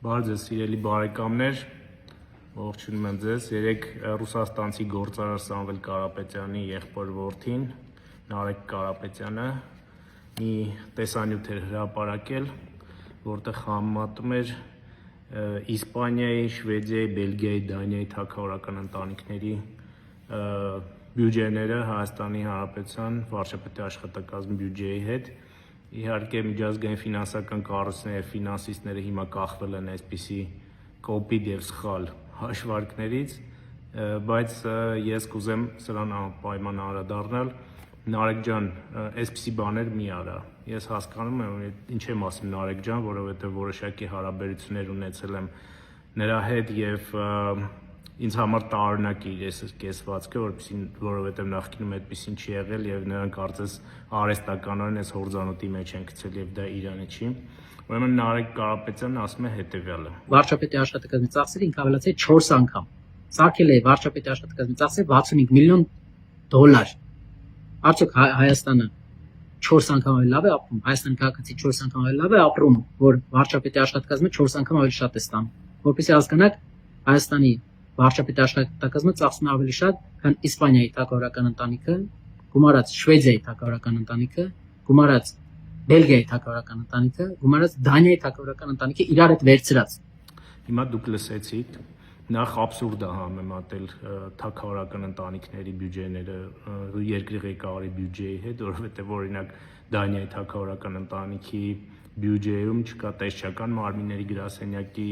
Բարև ձեզ սիրելի բարեկամներ, ողջունում եմ ձեզ։ Երեկ ռուսաստանցի գործարար Սամվել Կարապետյանի եղբոր որդին Նարեկ Կարապետյանը մի տեսանյութ էր հրապարակել, որտեղ համեմատում էր Իսպանիայի, Շվեդիայի, Բելգիայի, Դանիայի թագավորական ընտանիքների բյուջեները Հայաստանի Հանրապետության վարչապետի աշխատակազմի բյուջեի հետ։ Իհարկե միջազգային ֆինանսական կառույցները եւ ֆինանսիստները հիմա կախվել են այսպիսի կոպիտ եւ սխալ հաշվարկներից, բայց ես կուզեմ սրան անպայման անդրադառնալ։ Նարեկ ջան, այսպիսի բաներ մի արա։ Ես հասկանում եմ ինչ եմ ասում Նարեկ ջան, որովհետեւ որոշակի հարաբերություններ ունեցել եմ նրա հետ եւ ինձ համար տարօրինակ է իր կեսվածքը, որովհետեւ նախկինում այդպեսին չի եղել եւ նրանք կարծես արհեստականորեն այս հորձանուտի մեջ են գցել եւ դա իրանը չի։ Ուրեմն Նարեկ Կարապետյանն ասում է հետեւյալը. Վարչապետի աշխատակազմի ծախսերը ինքը ավելացել 4 անգամ։ Սարքել է վարչապետի աշխատակազմի ծախսերը $65 միլիոն։ Արդյոք Հայաստանը 4 անգամ ավելի լավ է ապրում, Հայաստանի քաղաքացի 4 անգամ ավելի լավ է ապրում, որ վարչապետի աշխատակազմը 4 անգամ ավելի շատ է ստանում, որպեսզի հասկանաք Հայաստանի վարչապետի աշխատակազմը ծախսում է ավելի շատ, քան Իսպանիայի թագավորական ընտանիքը, գումարած Շվեդիայի թագավորական ընտանիքը, գումարած Բելգիայի թագավորական ընտանիքը, գումարած Դանիայի թագավորական ընտանիքը իրար հետ վերցրած։ Հիմա դուք լսեցիք, նախ абսուրդ է համեմատել թագավորական ընտանիքների բյուջեները երկրի ղեկավարի բյուջեի հետ, որովհետև օրինակ Դանիայի թագավորական ընտանիքի բյուջեում չկա տեսչական մարմինների գրասենյակի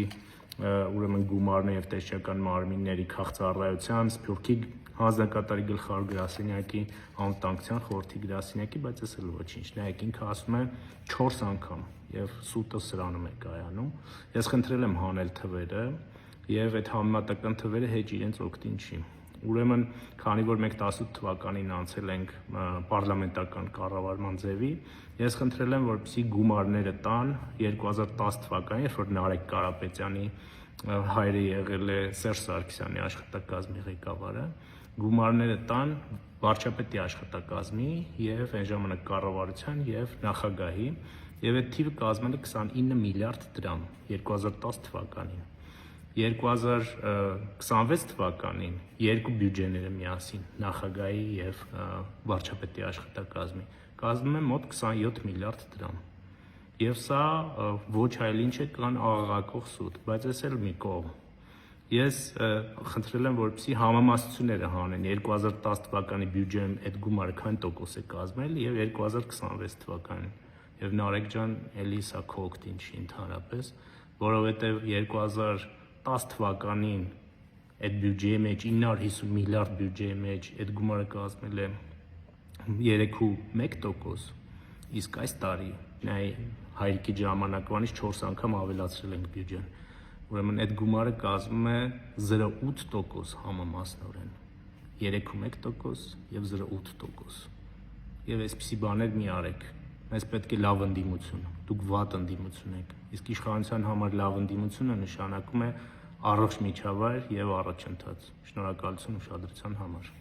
ուրեմն գումարներ եւ տեսչական մարմինների քաղցառայության, Սփյուռքի հանձնակատարի գլխավոր գրասենյակի անվտանգության խորհրդի գրասենյակի, բայց այս էլ ոչինչ։ Նայեք, ինքը ասում է 4 անգամ եւ սուտը սրանում է կայանում։ Ես խնդրել եմ հանել թվերը եւ այդ համեմատական թվերը հեչ իրենց օգտին չի։ Ուրեմն, քանի որ մենք 18 թվականին անցել ենք պարլամենտական կառավարման ձևի, ես խնդրել եմ, որպեսզի գումարները տան 2010 թվականին, երբ որ Նարեկ Կարապետյանի հայրը եղել է Սերժ Սարգսյանի աշխատակազմի ղեկավարը, գումարները տան վարչապետի աշխատակազմի եւ այն ժամանակ կառավարության եւ նախագահի, եւ այդ թիվը կազմել է 29 միլիարդ դրամ 2010 թվականին։ 2026 թվականին երկու բյուջեները միասին նախագահի եւ վարչապետի աշխատակազմի կազմում է մոտ 27 միլիարդ դրամ։ Եվ սա ոչ այլ ինչ է կան աղաղակող սուտ, բայց այս էլ մի կողմ։ Ես խնդրել եմ, որպեսզի համամասնությունները հանեն 2010 թվականի բյուջեում այդ գումարը քանի տոկոս է կազմել եւ 2026 թվականին։ Եվ Նարեկ ջան, էլի սա քո օգտին չի ընդհանրապես, որովհետեւ 2010 թվականին այդ բյուջեի մեջ 950 միլիարդ բյուջեի մեջ այդ գումարը կազմել է 3.1%, իսկ այս տարի նայ հայրիկի ժամանակվանից 4 անգամ ավելացրել ենք բյուջեն։ Ուրեմն այդ գումարը կազմում է 0.8% համամասնորեն, 3.1% եւ 0.8%։ Եվ այսպիսի բաներ մի արեք։ Մեզ պետք է լավ ընդդիմություն, դուք վատ ընդդիմություն եք, իսկ իշխանության համար լավ ընդդիմությունը նշանակում է առողջ միջավայր եւ առաջընթաց։ Շնորհակալություն ուշադրության համար։